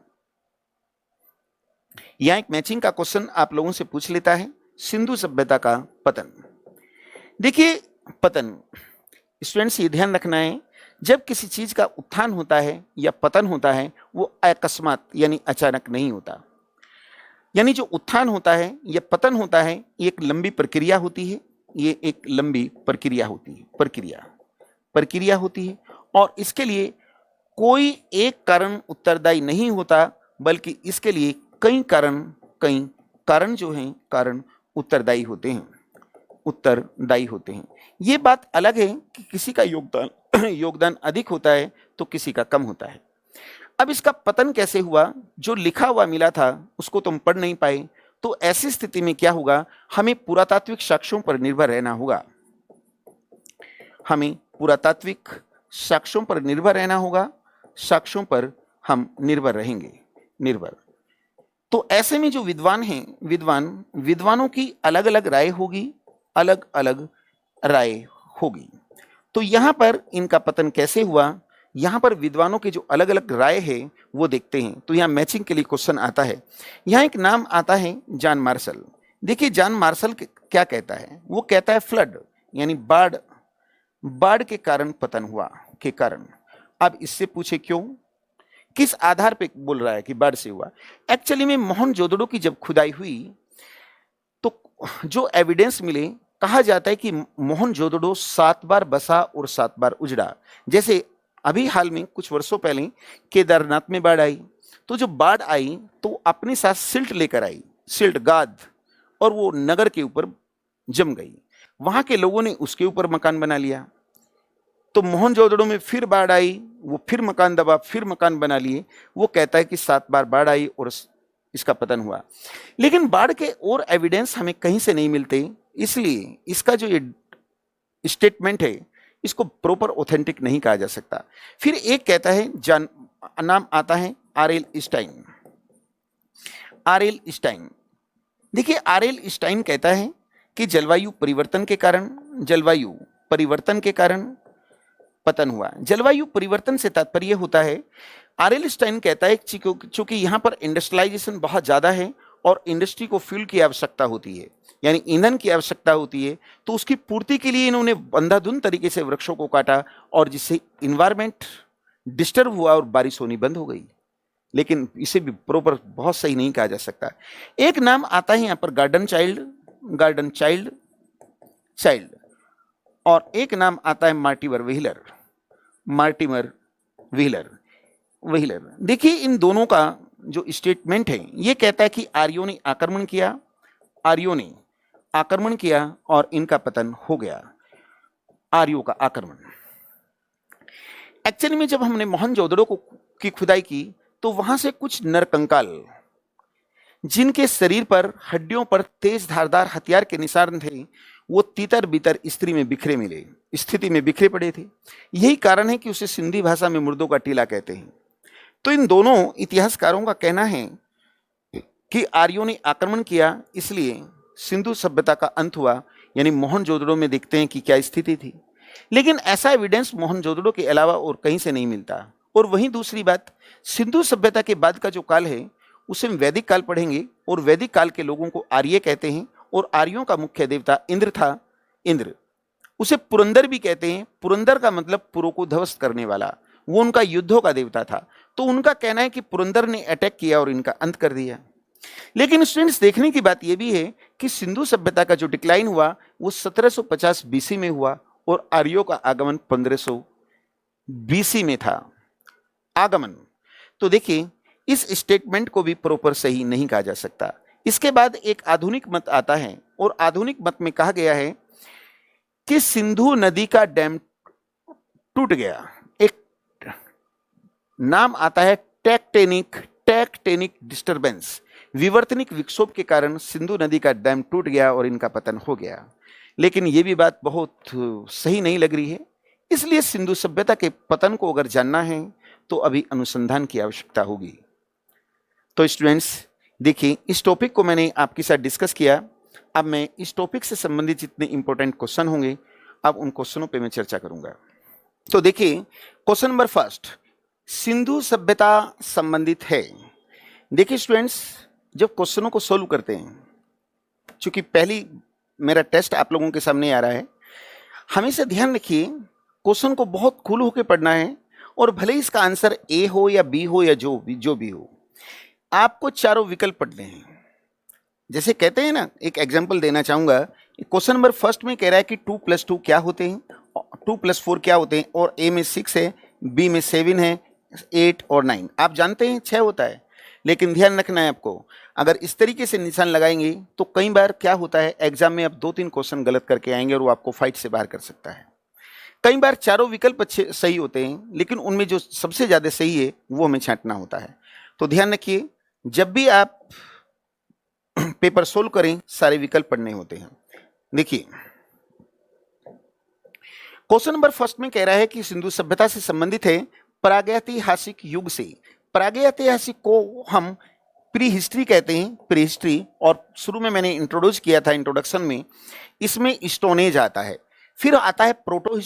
यहां एक मैचिंग का क्वेश्चन आप लोगों से पूछ लेता है, सिंधु सभ्यता का पतन। देखिए पतन, स्टूडेंट्स ये ध्यान रखना है, जब किसी चीज का उत्थान होता है या पतन होता है वो अकस्मात यानी अचानक नहीं होता। यानी जो उत्थान होता है या पतन होता है ये एक लंबी प्रक्रिया होती है, ये एक लंबी प्रक्रिया होती है और इसके लिए कोई एक कारण उत्तरदायी नहीं होता, बल्कि इसके लिए कई कारण जो हैं, कारण उत्तरदायी होते हैं। ये बात अलग है कि किसी का योगदान अधिक होता है तो किसी का कम होता है। अब इसका पतन कैसे हुआ, जो लिखा हुआ मिला था उसको तुम पढ़ नहीं पाए, तो ऐसी स्थिति में क्या होगा, हमें पुरातात्विक साक्ष्यों पर निर्भर रहना होगा। साक्ष्यों पर हम निर्भर रहेंगे। तो ऐसे में जो विद्वान हैं, विद्वानों की अलग अलग राय होगी। तो यहां पर इनका पतन कैसे हुआ, यहां पर विद्वानों की जो अलग अलग राय है वो देखते हैं। तो यहां मैचिंग के लिए क्वेश्चन आता है। यहां एक नाम आता है जॉन मार्शल। देखिए जॉन मार्शल क्या कहता है, वो कहता है फ्लड यानी बाढ़ के कारण पतन हुआ के कारण। अब इससे पूछे क्यों, किस आधार पे बोल रहा है कि बाढ़ से हुआ। एक्चुअली में मोहनजोदड़ो की जब खुदाई हुई तो जो एविडेंस मिले, कहा जाता है कि मोहनजोदड़ो 7 बार बसा और 7 बार उजड़ा। जैसे अभी हाल में कुछ वर्षों पहले केदारनाथ में बाढ़ आई, तो जो बाढ़ आई तो अपने साथ सिल्ट लेकर आई, सिल्ट गाद, और वो नगर के ऊपर जम गई। वहां के लोगों ने उसके ऊपर मकान बना लिया। तो मोहनजोदड़ो में फिर बाढ़ आई, वो फिर मकान दबा, फिर मकान बना लिए। वो कहता है कि 7 बार बाढ़ आई और इसका पतन हुआ। लेकिन बाढ़ के और एविडेंस हमें कहीं से नहीं मिलते, इसलिए इसका जो ये स्टेटमेंट है इसको प्रॉपर ऑथेंटिक नहीं कहा जा सकता। फिर एक कहता है, नाम आता है आरएल स्टाइन। देखिए आरएल स्टाइन कहता है कि जलवायु परिवर्तन के कारण, जलवायु परिवर्तन के कारण पतन हुआ। जलवायु परिवर्तन से तात्पर्य होता है, आर.एल. स्टाइन कहता है कि चूंकि यहाँ पर इंडस्ट्रियलाइजेशन बहुत ज़्यादा है और इंडस्ट्री को फ्यूल की आवश्यकता होती है, यानी ईंधन की आवश्यकता होती है, तो उसकी पूर्ति के लिए इन्होंने अंधाधुंध तरीके से वृक्षों को काटा और जिससे इन्वायरमेंट डिस्टर्ब हुआ और बारिश होनी बंद हो गई। लेकिन इसे भी प्रॉपर बहुत सही नहीं कहा जा सकता। एक नाम आता है यहाँ पर गार्डन चाइल्ड, और एक नाम आता है मार्टिमर व्हीलर। देखिए इन दोनों का जो स्टेटमेंट है ये कहता है कि आर्यों ने आक्रमण किया और इनका पतन हो गया। आर्यों का आक्रमण, एक्चुअली में जब हमने मोहनजोदड़ो की खुदाई की तो वहां से कुछ नरकंकाल जिनके शरीर पर हड्डियों पर तेज धारदार हथियार के निशान थे, वो तीतर बीतर स्थिति में बिखरे पड़े थे। यही कारण है कि उसे सिंधी भाषा में मुर्दों का टीला कहते हैं। तो इन दोनों इतिहासकारों का कहना है कि आर्यों ने आक्रमण किया, इसलिए सिंधु सभ्यता का अंत हुआ, यानी मोहनजोदड़ो में देखते हैं कि क्या स्थिति थी। लेकिन ऐसा एविडेंस मोहनजोदड़ो के अलावा और कहीं से नहीं मिलता। और वहीं दूसरी बात, सिंधु सभ्यता के बाद का जो काल है उसे हम वैदिक काल पढ़ेंगे, और वैदिक काल के लोगों को आर्य कहते हैं, और आर्यों का मुख्य देवता इंद्र था। इंद्र, उसे पुरंदर भी कहते हैं। पुरंदर का मतलब पुरों को ध्वस्त करने वाला, वो उनका युद्धों का देवता था। तो उनका कहना है कि पुरंदर ने अटैक किया और इनका अंत कर दिया। लेकिन स्टूडेंट्स, देखने की बात यह भी है कि सिंधु सभ्यता का जो डिक्लाइन हुआ वो 1750 बीसी में हुआ, और आर्यों का आगमन 1500 बीसी में था। आगमन, तो देखिए इस स्टेटमेंट को भी प्रॉपर सही नहीं कहा जा सकता। इसके बाद एक आधुनिक मत आता है, और आधुनिक मत में कहा गया है कि सिंधु नदी का डैम टूट गया। एक नाम आता है टेक्टेनिक डिस्टरबेंस, विवर्तनिक विक्षोभ के कारण सिंधु नदी का डैम टूट गया और इनका पतन हो गया। लेकिन ये भी बात बहुत सही नहीं लग रही है, इसलिए सिंधु सभ्यता के पतन को अगर जानना है तो अभी अनुसंधान की आवश्यकता होगी। तो स्टूडेंट्स देखिए, इस टॉपिक को मैंने आपके साथ डिस्कस किया। अब मैं इस टॉपिक से संबंधित जितने इंपॉर्टेंट क्वेश्चन होंगे, अब उन क्वेश्चनों पे मैं चर्चा करूंगा। तो देखिए क्वेश्चन नंबर फर्स्ट, सिंधु सभ्यता संबंधित है। देखिए स्टूडेंट्स, जब क्वेश्चनों को सोल्व करते हैं, चूंकि पहली मेरा टेस्ट आप लोगों के सामने आ रहा है, हमेशा ध्यान रखिए क्वेश्चन को बहुत कूल होकर पढ़ना है, और भले इसका आंसर ए हो या बी हो या जो भी हो, आपको चारों विकल्प पढ़ने हैं। जैसे कहते हैं ना, एक एग्जांपल देना चाहूंगा। क्वेश्चन नंबर फर्स्ट में कह रहा है कि 2 + 2 क्या होते हैं, 2 + 4 क्या होते हैं, और ए में 6 है, बी में 7 है, 8 और 9। आप जानते हैं 6 होता है। लेकिन ध्यान रखना है आपको, अगर इस तरीके से निशान लगाएंगे तो कई बार क्या होता है, एग्जाम में आप 2-3 क्वेश्चन गलत करके आएंगे और वो आपको फाइट से बाहर कर सकता है। कई बार चारों विकल्प अच्छे सही होते हैं, लेकिन उनमें जो सबसे ज्यादा सही है वो हमें छांटना होता है। तो ध्यान रखिए, जब भी आप पेपर सोल्व करें सारे विकल्प पढ़ने होते हैं। देखिए क्वेश्चन नंबर फर्स्ट में कह रहा है कि सिंधु सभ्यता से संबंधित है प्रागैतिहासिक युग से। प्रागैतिहासिक को हम प्री हिस्ट्री कहते हैं, प्री हिस्ट्री। और शुरू में मैंने इंट्रोड्यूस किया था इंट्रोडक्शन में, इसमें स्टोनेज आता है, फिर आता है प्रोटो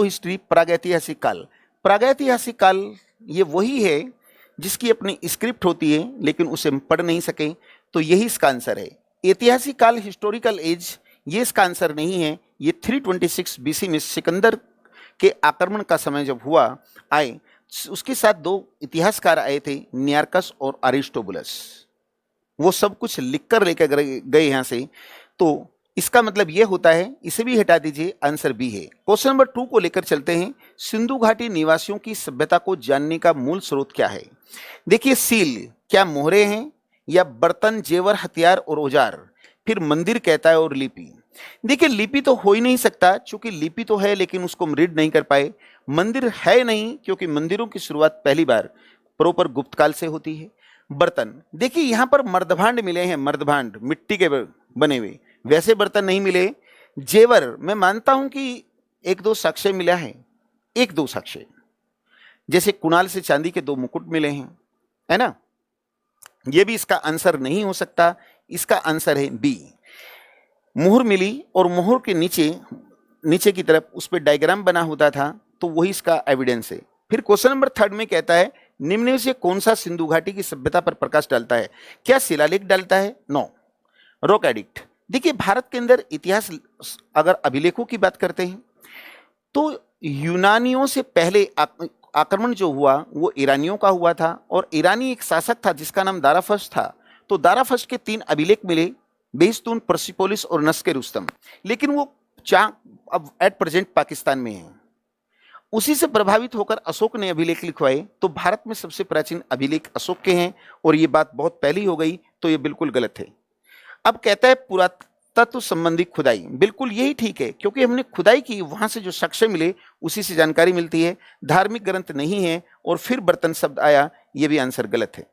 हिस्ट्री, प्रागैतिहासिक काल। प्रागैतिहासिक काल ये वही है जिसकी अपनी स्क्रिप्ट होती है, लेकिन उसे हम पढ़ नहीं सके, तो यही इसका आंसर है। ऐतिहासिक काल, हिस्टोरिकल एज, ये इसका आंसर नहीं है। ये 326 बीसी में सिकंदर के आक्रमण का समय जब आए, उसके साथ 2 इतिहासकार आए थे, नियार्कस और अरिस्टोबुलस। वो सब कुछ लिखकर लेकर गए यहाँ से। तो इसका मतलब यह होता है, इसे भी हटा दीजिए, आंसर बी है। क्वेश्चन नंबर 2 को लेकर चलते हैं। सिंधु घाटी निवासियों की सभ्यता को जानने का मूल स्रोत क्या है। देखिए सील, क्या मोहरे हैं, या बर्तन, जेवर, हथियार और औजार, फिर मंदिर कहता है, और लिपि। देखिए लिपि तो हो ही नहीं सकता, क्योंकि लिपि तो है लेकिन उसको हम रीड नहीं कर पाए। मंदिर है नहीं, क्योंकि मंदिरों की शुरुआत पहली बार प्रॉपर गुप्त काल से होती है। बर्तन, देखिए यहां पर मर्दभांड मिले हैं, मर्दभांड मिट्टी के बने हुए, वैसे बर्तन नहीं मिले। जेवर मैं मानता हूं कि 1-2 साक्ष्य मिला है, 1-2 साक्ष्य, जैसे कुणाल से चांदी के 2 मुकुट मिले हैं, है ना। ये भी इसका आंसर नहीं हो सकता, इसका आंसर है बी। मुहर मिली, और मुहर के नीचे नीचे की तरफ उस पर डायग्राम बना होता था, तो वही इसका एविडेंस है। फिर क्वेश्चन नंबर 3 में कहता है निम्न में से कौन सा सिंधु घाटी की सभ्यता पर प्रकाश डालता है? क्या शिलालेख डालता है? No, rock edict. देखिए भारत के अंदर इतिहास, अगर अभिलेखों की बात करते हैं तो यूनानियों से पहले आक्रमण जो हुआ वो ईरानियों का हुआ था, और ईरानी एक शासक था जिसका नाम दाराफश था। तो दाराफश के 3 अभिलेख मिले, बेस्तून, पर्सिपोलिस और नस्के रुस्तम, लेकिन वो अब एट प्रेजेंट पाकिस्तान में है। उसी से प्रभावित होकर अशोक ने अभिलेख लिखवाए, तो भारत में सबसे प्राचीन अभिलेख अशोक के हैं, और ये बात बहुत पहली हो गई, तो ये बिल्कुल गलत है। अब कहता है पुरातत्व संबंधी खुदाई, बिल्कुल यही ठीक है, क्योंकि हमने खुदाई की, वहां से जो साक्ष्य मिले उसी से जानकारी मिलती है। धार्मिक ग्रंथ नहीं है, और फिर बर्तन शब्द आया, ये भी आंसर गलत है।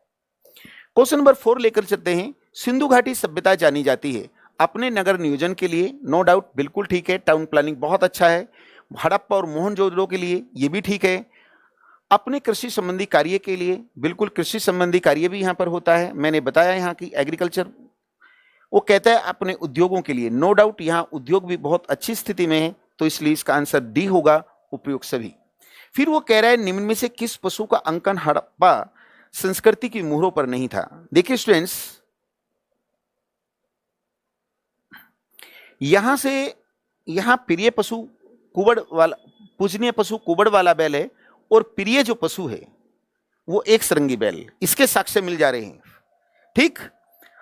क्वेश्चन नंबर 4 लेकर चलते हैं। सिंधु घाटी सभ्यता जानी जाती है अपने नगर नियोजन के लिए, नो डाउट, बिल्कुल ठीक है, टाउन प्लानिंग बहुत अच्छा है। हड़प्पा और मोहनजोदड़ो के लिए, ये भी ठीक है। अपने कृषि संबंधी कार्य के लिए, बिल्कुल कृषि संबंधी कार्य भी यहाँ पर होता है, मैंने बताया यहाँ की एग्रीकल्चर। वो कहता है अपने उद्योगों के लिए, नो डाउट यहाँ उद्योग भी बहुत अच्छी स्थिति में है, तो इसलिए इसका आंसर डी होगा, उपयोग सभी। फिर वो कह रहा है निम्न में से किस पशु का अंकन हड़प्पा संस्कृति की मुहरों पर नहीं था? देखिए स्टूडेंट्स, यहां से यहां प्रिय पशु कुबड़ वाला, पूजनीय पशु कुबड़ वाला बैल है, और प्रिय जो पशु है वो एक सरंगी बैल, इसके साक्ष्य मिल जा रहे हैं। ठीक,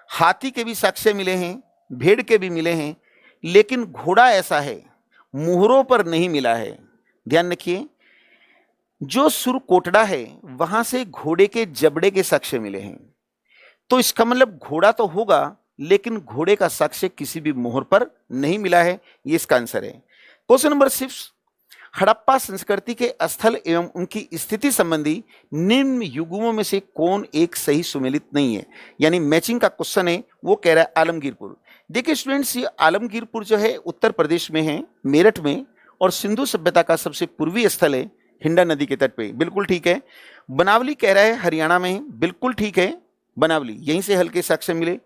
हाथी के भी साक्ष्य मिले हैं, भेड़ के भी मिले हैं, लेकिन घोड़ा ऐसा है मुहरों पर नहीं मिला है। ध्यान रखिए, जो सुरकोटड़ा है वहां से घोड़े के जबड़े के साक्ष्य मिले हैं, तो इसका मतलब घोड़ा तो होगा, लेकिन घोड़े का साक्ष्य किसी भी मोहर पर नहीं मिला है, ये इसका आंसर है। क्वेश्चन नंबर 6, हड़प्पा संस्कृति के स्थल एवं उनकी स्थिति संबंधी निम्न युगों में से कौन एक सही सुमेलित नहीं है? यानी मैचिंग का क्वेश्चन है। वो कह रहा है आलमगीरपुर। देखिए स्टूडेंट्स, ये आलमगीरपुर जो है उत्तर प्रदेश में है, मेरठ में, और सिंधु सभ्यता का सबसे पूर्वी स्थल है, हिंडा नदी के तट पे, बिल्कुल ठीक है। बनावली कह रहा है हरियाणा में, बिल्कुल ठीक है, बनावली, यहीं से हल्के साक्ष्य मिले।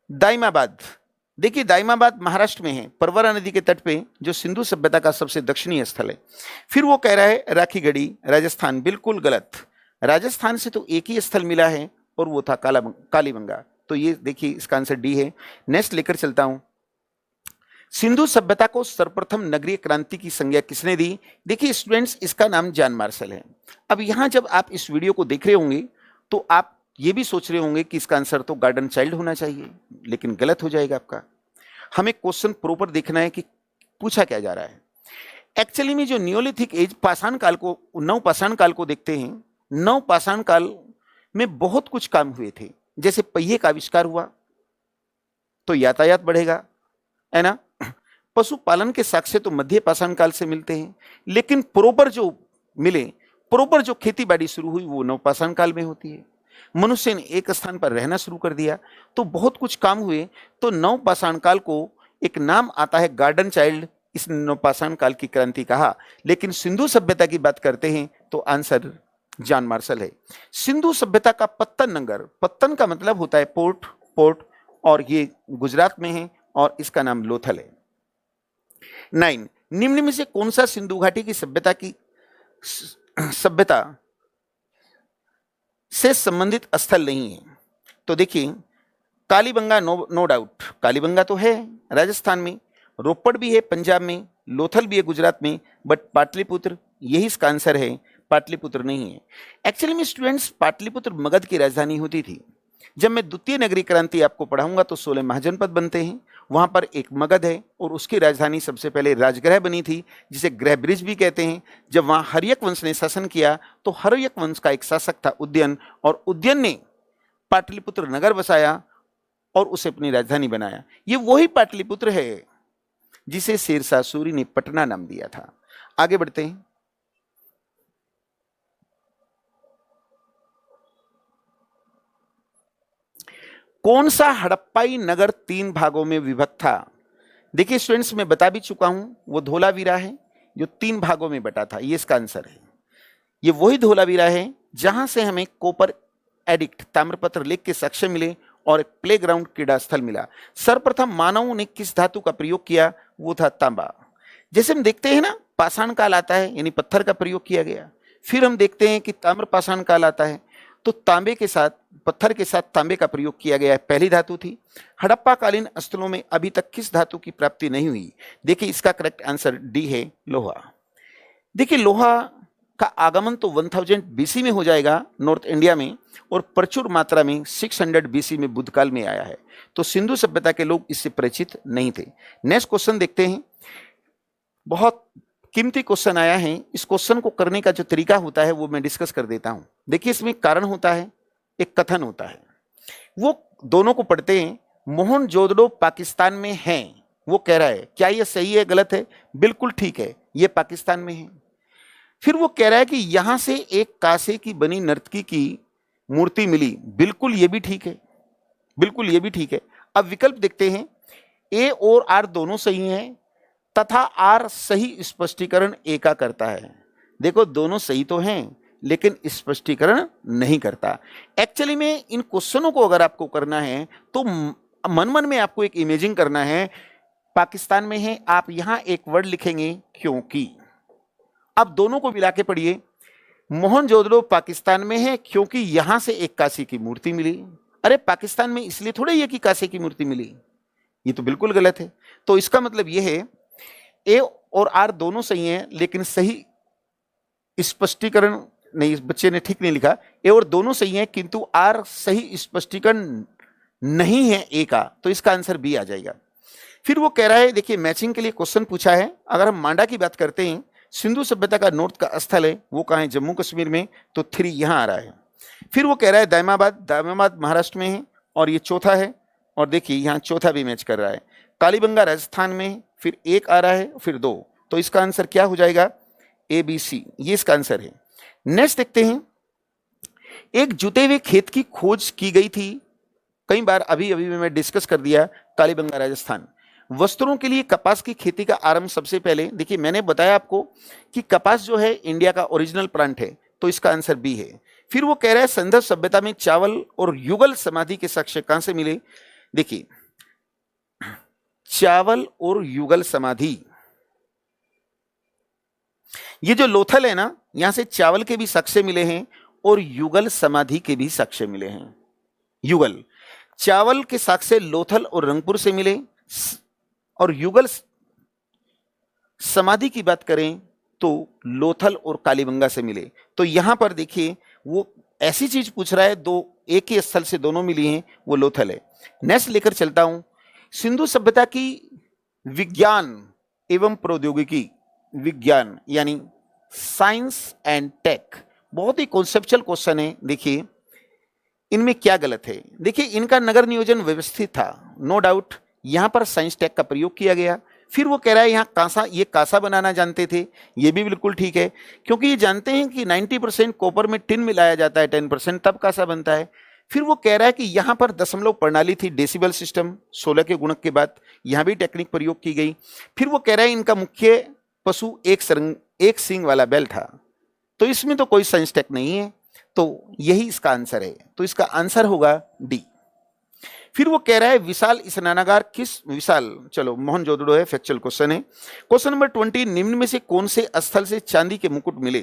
दाइमाबाद, देखिए दाइमाबाद महाराष्ट्र में है, परवरा नदी के तट पे, जो सिंधु सभ्यता का सबसे दक्षिणी स्थल है। फिर वो कह रहा है राखीगढ़ी, राजस्थान, बिल्कुल गलत। राजस्थान से तो एक ही स्थल मिला है, और वो था कालीबंगा, तो ये देखिए इसका आंसर डी है। नेक्स्ट लेकर चलता हूं। सिंधु सभ्यता को सर्वप्रथम नगरीय क्रांति की संज्ञा किसने दी? देखिए स्टूडेंट्स, इसका नाम जॉन मार्शल है। अब यहां जब आप इस वीडियो को देख रहे होंगे तो आप ये भी सोच रहे होंगे कि इसका आंसर तो गार्डन चाइल्ड होना चाहिए, लेकिन गलत हो जाएगा आपका। हमें क्वेश्चन प्रॉपर देखना है कि पूछा क्या जा रहा है। एक्चुअली में जो नियोलिथिक एज, पाषाण काल को, नव पाषाण काल को देखते हैं, नव पाषाण काल में बहुत कुछ काम हुए थे। जैसे पहिए का आविष्कार हुआ तो यातायात बढ़ेगा, है ना। पशुपालन के साक्ष्य तो मध्य पाषाण काल से मिलते हैं, लेकिन प्रॉपर जो मिले, प्रॉपर जो खेती बाड़ी शुरू हुई वो नव पाषाण काल में होती है। मनुष्य ने एक स्थान पर रहना शुरू कर दिया, तो बहुत कुछ काम हुए, तो नव पाषाण काल को एक नाम आता है गार्डन चाइल्ड, इस नव पाषाण काल की क्रांति कहा। लेकिन सिंधु सभ्यता की बात करते हैं तो आंसर जॉन मार्शल है। सिंधु सभ्यता का पत्तन नगर, पत्तन का मतलब होता है पोर्ट, पोर्ट, और ये गुजरात में है, और इसका नाम लोथल है। 9, निम्न में से कौन सा सिंधु घाटी की सभ्यता से संबंधित स्थल नहीं है? तो देखिए कालीबंगा, नो डाउट, कालीबंगा तो है राजस्थान में, रोपड़ भी है पंजाब में, लोथल भी है गुजरात में, बट पाटलिपुत्र, यही इसका आंसर है, पाटलिपुत्र नहीं है। एक्चुअली में स्टूडेंट्स, पाटलिपुत्र मगध की राजधानी होती थी। जब मैं द्वितीय नगरीय क्रांति आपको पढ़ाऊंगा तो 16 महाजनपद बनते हैं, वहां पर एक मगध है, और उसकी राजधानी सबसे पहले राजगृह बनी थी, जिसे ग्रह ब्रिज भी कहते हैं। जब वहां हर्यक वंश ने शासन किया तो हर्यक वंश का एक शासक था उदयन, और उदयन ने पाटलिपुत्र नगर बसाया और उसे अपनी राजधानी बनाया। ये वही पाटलिपुत्र है जिसे शेरशाह सूरी ने पटना नाम दिया था। आगे बढ़ते हैं। कौन सा हड़प्पाई नगर 3 भागों में विभक्त था? देखिए स्टूडेंट्स, मैं बता भी चुका हूं, वो धोलावीरा है जो 3 भागों में बटा था, ये इसका आंसर है। ये वही धोलावीरा है जहां से हमें कॉपर एडिक्ट, ताम्रपत्र लेख के साक्ष्य मिले, और एक प्लेग्राउंड क्रीड़ा स्थल मिला। सर्वप्रथम मानवों ने किस धातु का प्रयोग किया? वो था तांबा। जैसे हम देखते हैं ना, पाषाण काल आता है यानी पत्थर का प्रयोग किया गया। फिर हम देखते हैं कि ताम्र पाषाण काल आता है, तो तांबे के साथ, पत्थर के साथ तांबे का प्रयोग किया गया है, पहली धातु थी। हड़प्पा कालीन स्थलों में अभी तक किस धातु की प्राप्ति नहीं हुई? देखिए इसका करेक्ट आंसर डी है, लोहा। देखिए लोहा का आगमन तो 1000 बीसी में हो जाएगा नॉर्थ इंडिया में, और प्रचुर मात्रा में 600 बीसी में बुद्ध काल में आया है। तो सिंधु सभ्यता के लोग इससे परिचित नहीं थे। नेक्स्ट क्वेश्चन देखते हैं, बहुत कीमती क्वेश्चन आया है। इस क्वेश्चन को करने का जो तरीका होता है वो मैं डिस्कस कर देता हूं। देखिए इसमें कारण होता है, एक कथन होता है, वो दोनों को पढ़ते हैं। मोहनजोदड़ो पाकिस्तान में है, वो कह रहा है, क्या ये सही है गलत है? बिल्कुल ठीक है, ये पाकिस्तान में है। फिर वो कह रहा है कि यहां से एक कांसे की बनी नर्तकी की मूर्ति मिली, बिल्कुल ये भी ठीक है, बिल्कुल ये भी ठीक है। अब विकल्प देखते हैं, ए और आर दोनों सही हैं तथा आर सही स्पष्टीकरण ए का करता है। देखो दोनों सही तो हैं लेकिन स्पष्टीकरण नहीं करता। एक्चुअली में इन क्वेश्चनों को अगर आपको करना है तो मन मन में आपको एक इमेजिंग करना है, पाकिस्तान में है, आप यहां एक वर्ड लिखेंगे क्योंकि। अब दोनों को मिला के पढ़िए, मोहनजोदड़ो पाकिस्तान में है क्योंकि यहां से एक कांसे की मूर्ति मिली। अरे पाकिस्तान में इसलिए थोड़ा ये कि कांसे की मूर्ति मिली, ये तो बिल्कुल गलत है। तो इसका मतलब यह है ए और आर दोनों सही हैं लेकिन सही स्पष्टीकरण नहीं, बच्चे ने ठीक नहीं लिखा। ए और दोनों सही हैं किंतु आर सही स्पष्टीकरण नहीं है ए का, तो इसका आंसर बी आ जाएगा। फिर वो कह रहा है, देखिए मैचिंग के लिए क्वेश्चन पूछा है। अगर हम मांडा की बात करते हैं, सिंधु सभ्यता का नॉर्थ का स्थल है, वो कहाँ है? जम्मू कश्मीर में, तो 3 यहां आ रहा है। फिर वो कह रहा है दायमाबाद, दायमाबाद महाराष्ट्र में है और ये चौथा है, और देखिए यहाँ चौथा भी मैच कर रहा है। कालीबंगा राजस्थान में, फिर 1 आ रहा है, फिर 2, तो इसका आंसर क्या हो जाएगा? ए बी सी, ये इसका आंसर है। नेक्स्ट देखते हैं, एक जुते हुए खेत की खोज की गई थी, कई बार अभी अभी मैं डिस्कस कर दिया, कालीबंगा राजस्थान। वस्त्रों के लिए कपास की खेती का आरंभ सबसे पहले, देखिए मैंने बताया आपको कि कपास जो है इंडिया का ओरिजिनल प्लांट है, तो इसका आंसर बी है। फिर वो कह रहा है संदर्भ सभ्यता में चावल और युगल समाधि के साक्ष्य कहां से मिले? देखिए चावल और युगल समाधि, ये जो लोथल है ना, यहां से चावल के भी साक्ष्य मिले हैं और युगल समाधि के भी साक्ष्य मिले हैं। युगल, चावल के साक्ष्य लोथल और रंगपुर से मिले, और युगल समाधि की बात करें तो लोथल और कालीबंगा से मिले। तो यहां पर देखिए वो ऐसी चीज पूछ रहा है, दो एक ही स्थल से दोनों मिली हैं, वो लोथल है। नेक्स्ट लेकर चलता हूं, सिंधु सभ्यता की विज्ञान एवं प्रौद्योगिकी, विज्ञान यानी साइंस एंड टेक, बहुत ही कॉन्सेप्चुअल क्वेश्चन है। देखिए इनमें क्या गलत है? देखिए इनका नगर नियोजन व्यवस्थित था, नो डाउट, यहां पर साइंस टेक का प्रयोग किया गया। फिर वो कह रहा है यहाँ कांसा, ये कांसा बनाना जानते थे, ये भी बिल्कुल ठीक है, क्योंकि ये जानते हैं कि 90% कॉपर में टिन मिलाया जाता है, 10% तब कांसा बनता है। फिर वो कह रहा है कि यहाँ पर दशमलव प्रणाली थी, डेसिबल सिस्टम, 16 के गुणक के बाद यहाँ भी टेक्निक प्रयोग की गई। फिर वो कह रहा है इनका मुख्य पशु एक सींग वाला बैल था, तो इसमें तो कोई साइंस टेक नहीं है, तो यही इसका आंसर है, तो इसका आंसर होगा डी। फिर वो कह रहा है विशाल स्नानागार किस, विशाल, चलो मोहनजोदड़ो है, फैक्चुअल क्वेश्चन है। क्वेश्चन नंबर 20, निम्न में से कौन से स्थल से चांदी के मुकुट मिले?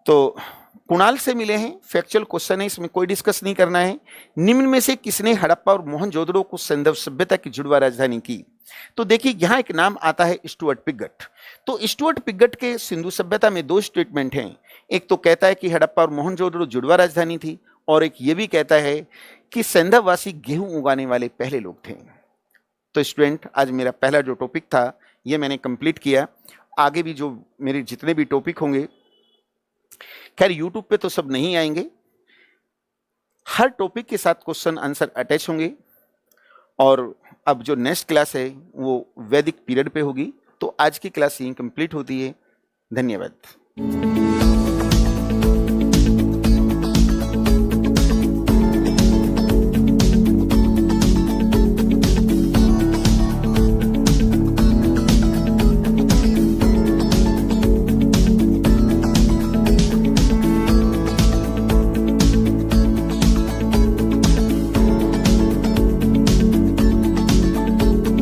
तो कुणाल से मिले हैं, फैक्चुअल क्वेश्चन है, इसमें कोई डिस्कस नहीं करना है। निम्न में से किसने हड़प्पा और मोहनजोदड़ो को संदर्भ सभ्यता की जुड़वा राजधानी की? तो देखिए यहां एक नाम आता है स्टुअर्ट पिगट। तो स्टुअर्ट पिगट के सिंधु सभ्यता में 2 स्टेटमेंट हैं, एक तो कहता है कि हड़प्पा और मोहनजोदड़ो जुड़वा राजधानी थी, और एक ये भी कहता है कि संदर्भवासी गेहूं उगाने वाले पहले लोग थे। तो स्टूडेंट, आज मेरा पहला जो टॉपिक था ये मैंने कंप्लीट किया। आगे भी जो मेरे जितने भी टॉपिक होंगे, खैर यूट्यूब पे तो सब नहीं आएंगे, हर टॉपिक के साथ क्वेश्चन आंसर अटैच होंगे। और अब जो नेक्स्ट क्लास है वो वैदिक पीरियड पे होगी। तो आज की क्लास यहीं कंप्लीट होती है। धन्यवाद।